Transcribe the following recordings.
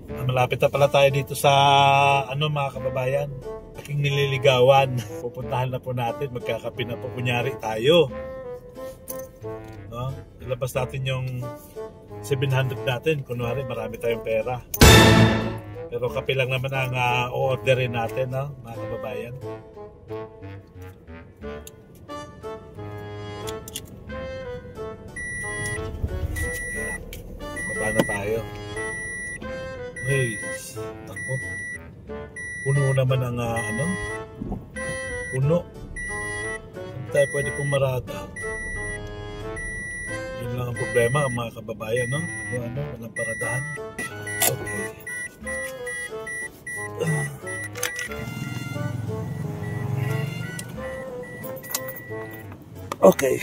Malapit na pala tayo dito sa mga kababayan, aking nililigawan. Pupuntahan na po natin, magkakape na po kunyari tayo. No? Ilabas natin yung 700 natin, kunwari marami tayong pera. Pero kape lang naman ang o-orderin natin, no? Mga kababayan. Baba na tayo. Hey, tako. Puno naman ang puno. Hindi tayo pwede pumarada. Yun lang ang problema, mga kababayan, no? Walang paradahan. Okay. Okay.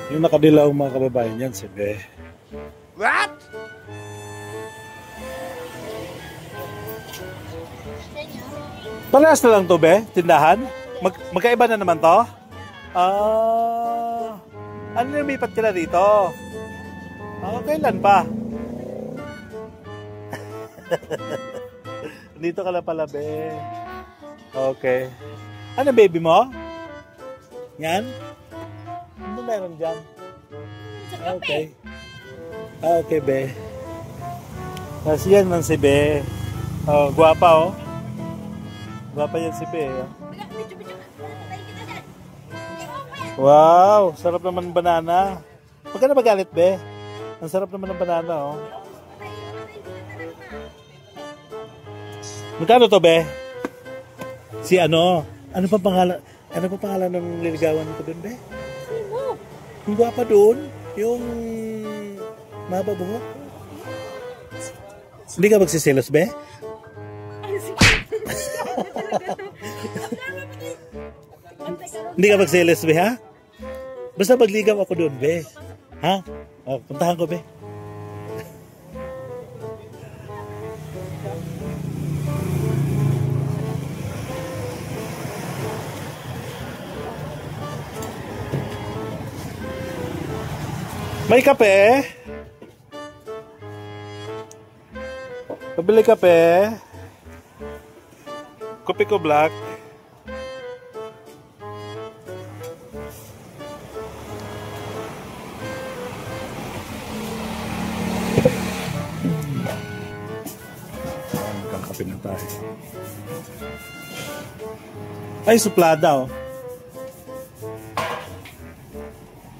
Yung nakadilaw, mga kababayan, yan si Be. What? Parehas na lang to, Be? Tindahan? Magkaiba na naman to? Ano lumipat ka na dito? Kailan pa? Dito ka na pala, Be. Okay. Ano, baby mo? Yan? Ano meron dyan? Okay. Okay, Be. Kasi yan man si Be. Guwapa, oh. Guwapa yan si Be. Oh. Wow, sarap naman ng banana. Magkano ba galit, Be? Ang sarap naman ng banana, oh. Magkano to, Be? Si ano pa pangalan? Ano pa pangalan ng liligawan ko dun, Be? Yung guwapa doon, yung mahaba buhok. Hindi ka magsiselos, Be? Hindi ka magsiselos, Be, ha? Basta magligaw ako doon, Be. Ha? Puntahan ko, Be. May kape? Pabili kape? Kopi ko black? Magkakape na tayo. Ay, suplada, oh.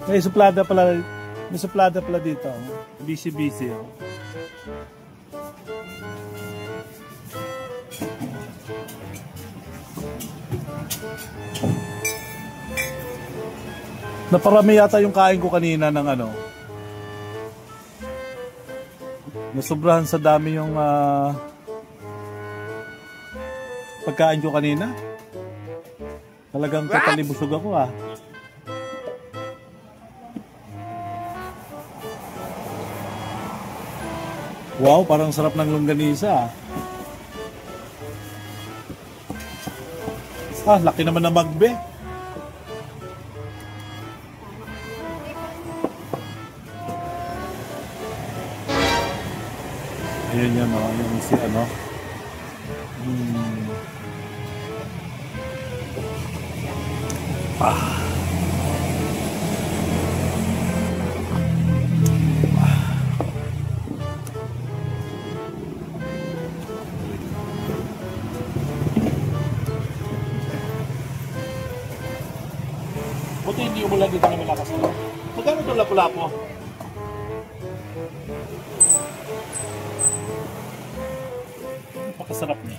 May suplada pala. May suplada pala dito. Busy-busy. Oh. Naparami yata yung kain ko kanina ng Nasobrahan sa dami yung pagkain ko kanina. Talagang katalibusog ako, ah. Wow, parang sarap ng longganisa. Laki naman ng magbe. Ayan yan, yung si Buti hindi umulan dito na malakas na. Magkano itong lapu-lapo? Napakasarap niya.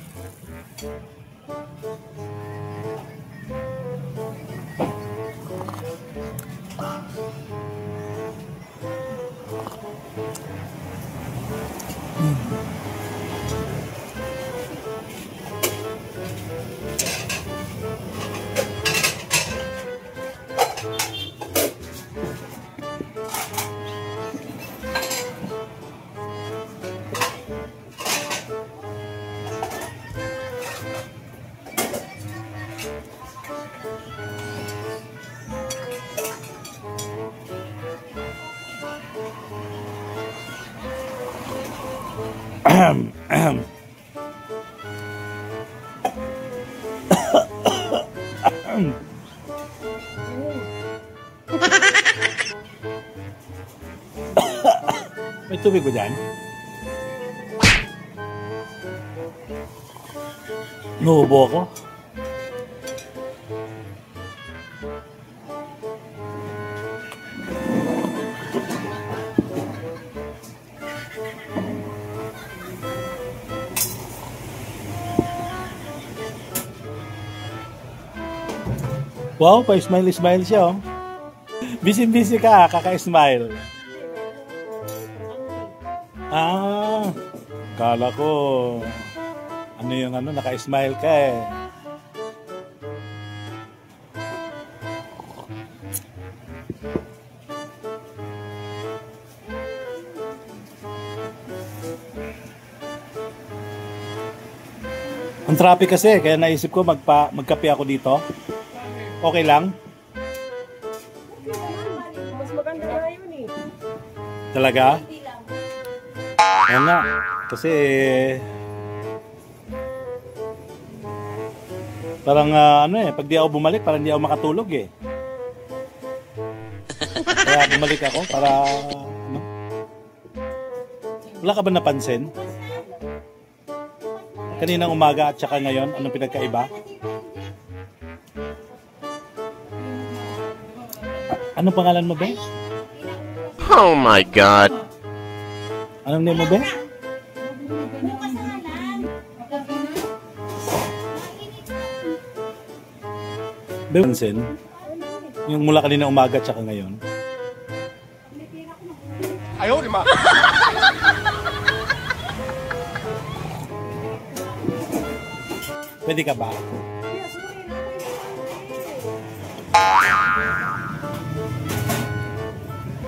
May tubig ba dyan? Nuubo ako. Wow, pa-smile-smile siya, oh. Busy-busy ka, kaka-smile. Ah, kala ko, ano yung ano, naka-smile ka eh. Ang traffic kasi, kaya naisip ko magkape ako dito. Okay lang? Mas maganda na yun eh. Talaga? Ayan nga. Kasi parang ano eh, pag di ako bumalik, parang di ako makatulog eh. Kaya bumalik ako para ano? Wala ka ba napansin? Kaninang umaga at saka ngayon, anong pinagkaiba? Anong pangalan mo, Be? Oh my God. Anong name mo, Be? Be, pansin? Yung mula kanina umaga at saka ngayon. Ayaw, lima. Pwede ka ba?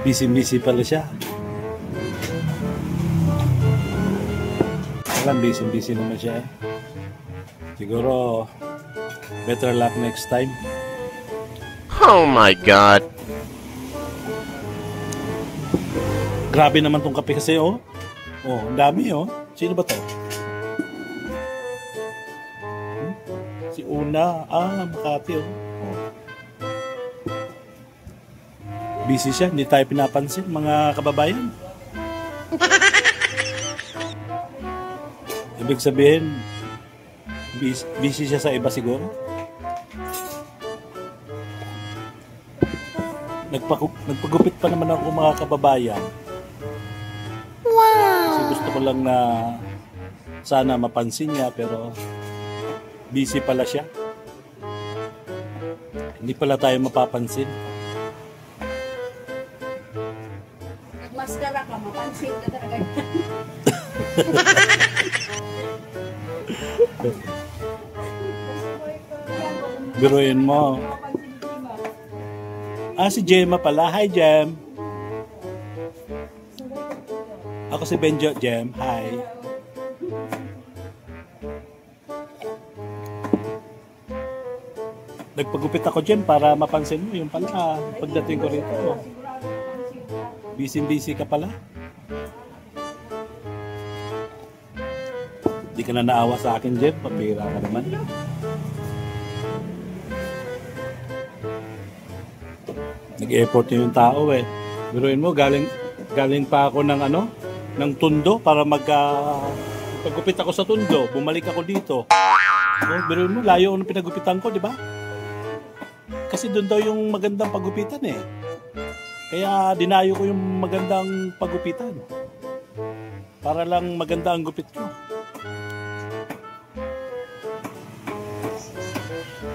Busy pala siya. Alam, busy naman siya eh. Siguro, better luck next time. Oh my God. Grabe naman tong kape kasi, oh. Oh, ang dami, oh. Sino ba to? Si Una. Ah, Makati, oh. Busy siya, hindi tayo pinapansin, mga kababayan. Ibig sabihin, busy siya sa iba siguro. Nagpagupit pa naman ako, mga kababayan. Wow! Kasi gusto ko lang na sana mapansin niya, pero busy pala siya. Hindi pala tayo mapapansin. Maskara ka, mapansin ka talaga. Biruin mo. Ah, si Gemma pala. Hi, Gem. Ako si Benjo. Gem, hi. Nagpagupit ako, Gem, para mapansin mo. Yung pala, pagdating ko rito. Busy ka pala. Hindi ka na naawa sa akin, Gem. Pabira ka naman. Nag-effort yung tao eh. Biruin mo, galing pa ako ng ano, ng Tondo para paggupit ako sa Tondo. Bumalik ako dito. So, biruin mo, layo ng pinagupitan ko, di ba? Kasi doon daw yung magandang pagupitan eh. Kaya dinayo ko yung magandang pagupitan. Para lang maganda ang gupit ko.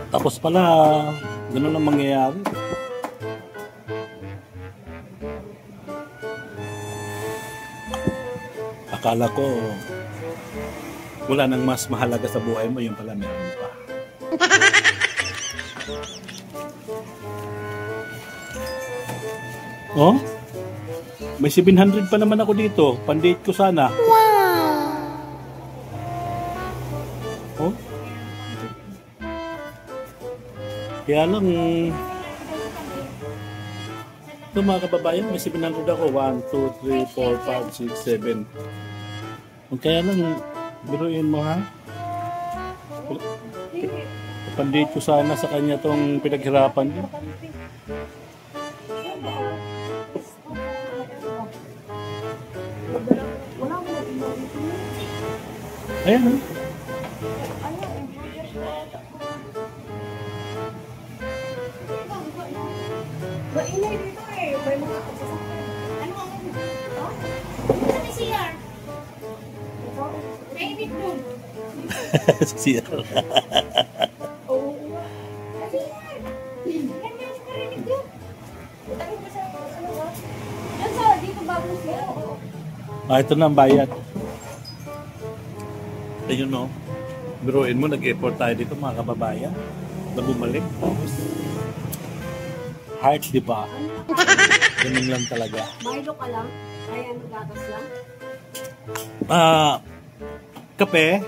Tapos pala, ganun ang mangyayari. Akala ko, wala nang mas mahalaga sa buhay mo, yung pala meron pa. Oh? May 700 pa naman ako dito. Pandate ko sana. Wow! Oh? Kaya lang, ito mga kababayan, may 700 ako. 1, 2, 3, 4, 5, 6, 7. Kung kaya lang, biruin mo ha. Pandate ko sana sa kanya tong pinaghirapan niya. Ayan ha. Mainay dito eh. May mga sasakyan. Ano ang ano siya? Mainit doon. Siya. Oo. Kasi yan. Yan yung karinig doon. Tayo ba sa ano ba? Yan sa dito bago siya. Ito na ang bayad. Ayun no. Biruin mo, nag-effort tayo dito mga kababayan. Na bumalik. Heart, di ba? Ganun lang talaga. Milo ka lang? Kaya ano gatas lang? Kape.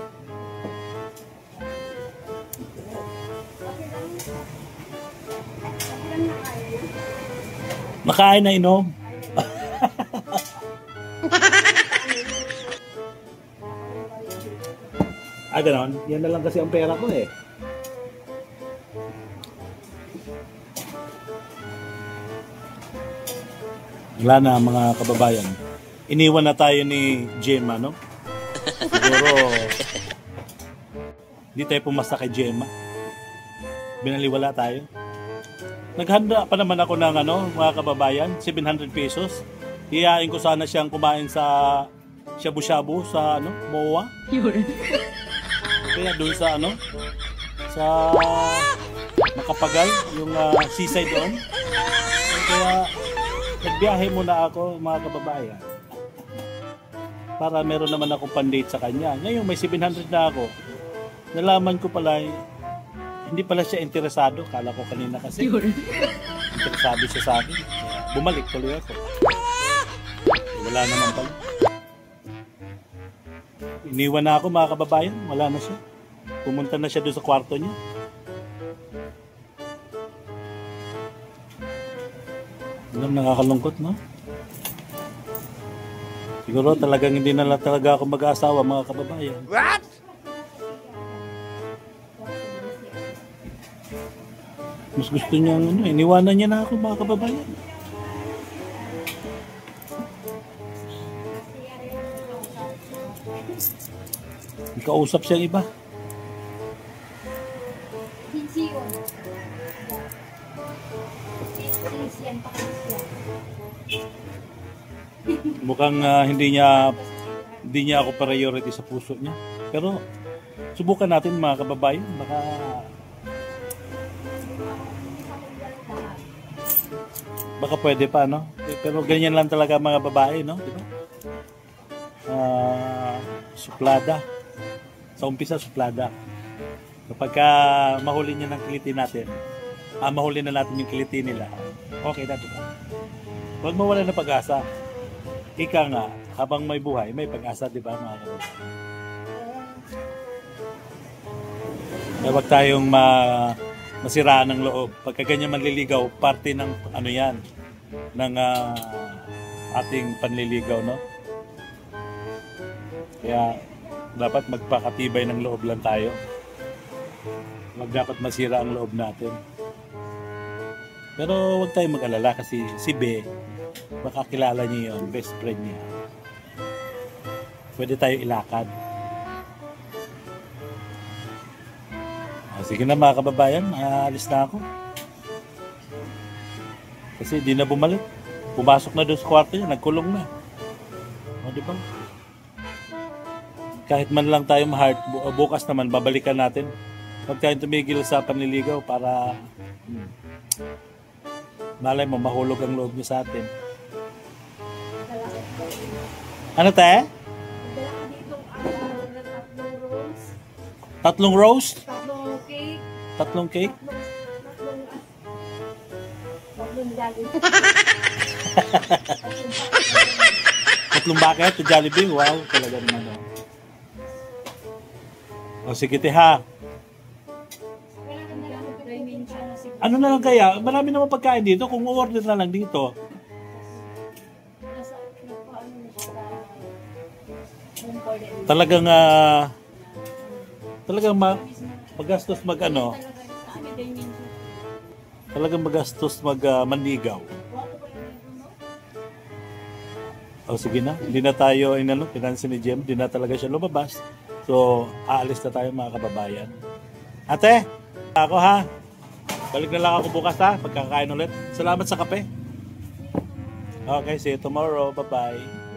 Makain na inom. Ganon. Yan na lang kasi ang pera ko eh. Wala na mga kababayan. Iniwan na tayo ni Gemma, no? Siguro, hindi tayo pumasta kay Gemma. Binaliwala tayo. Naghanda pa naman ako ng mga kababayan, 700 pesos. Hiyain ko sana siyang kumain sa shabu-shabu sa MOA. Kaya doon sa sa Makapagay, yung seaside doon. Kaya nagbiyahe muna ako mga kababayan. Para meron naman akong pandate sa kanya. Ngayon may 700 na ako. Nalaman ko pala, hindi pala siya interesado. Kala ko kanina kasi interesado siya sa akin. Bumalik tuloy ako. Wala naman pala. Iniwan na ako mga kababayan. Wala na siya. Pumunta na siya doon sa kwarto niya. Alam, nakakalungkot, no? Siguro talagang hindi na lang talaga ako mag-aasawa mga kababayan. What? Mas gusto niya iniwanan niya na ako mga kababayan. Kausap siyang iba. Mukhang hindi niya ako priority sa puso niya. Pero subukan natin mga kababayan, baka pwede pa, no? Pero ganyan lang talaga mga babae, no? Diba? Suplada. Sa umpisa, suplada. Kapag mahuli niya ng kiliti natin, mahuli na natin yung kiliti nila, okay na, diba? Huwag mawala na pag-asa. Ika nga, habang may buhay, may pag-asa, diba, mga kababayan? Huwag tayong masiraan ng loob. Pagka ganyan manliligaw, parte ng yan, ng ating panliligaw, no? Kaya dapat magpakatibay ng loob lang tayo. Huwag dapat masira ang loob natin. Pero huwag tayong mag-alala kasi si Be, baka kilala niyo yun, best friend niya. Pwede tayo ilakad. Sige na mga kababayan, alis na ako. Kasi di na bumalik. Pumasok na doon sa kwarto niya, nagkulong na. O diba? Kahit man lang tayo ma-heart, bukas naman babalikan natin. Huwag tayong tumigil sa panliligaw para malay mo, mahulog ang loob niya sa atin. Ano tayo? Tatlong roast? Tatlong cake? Tatlong Jollibee. Tatlong bucket to Jollibee? Wow, talaga naman. O sige te ha. Ano na lang kaya? Marami naman pagkain dito. Kung order na lang dito. Home talagang magastos mag ano, talagang magastos manligaw. O sige na, hindi na tayo pinansin ni Jem, hindi na talaga siya lumabas. So, aalis na tayo mga kababayan. Ate, ako ha. Balik na lang ako bukas ha, pagkakain ulit. Salamat sa kape. Okay, see you tomorrow. Bye-bye.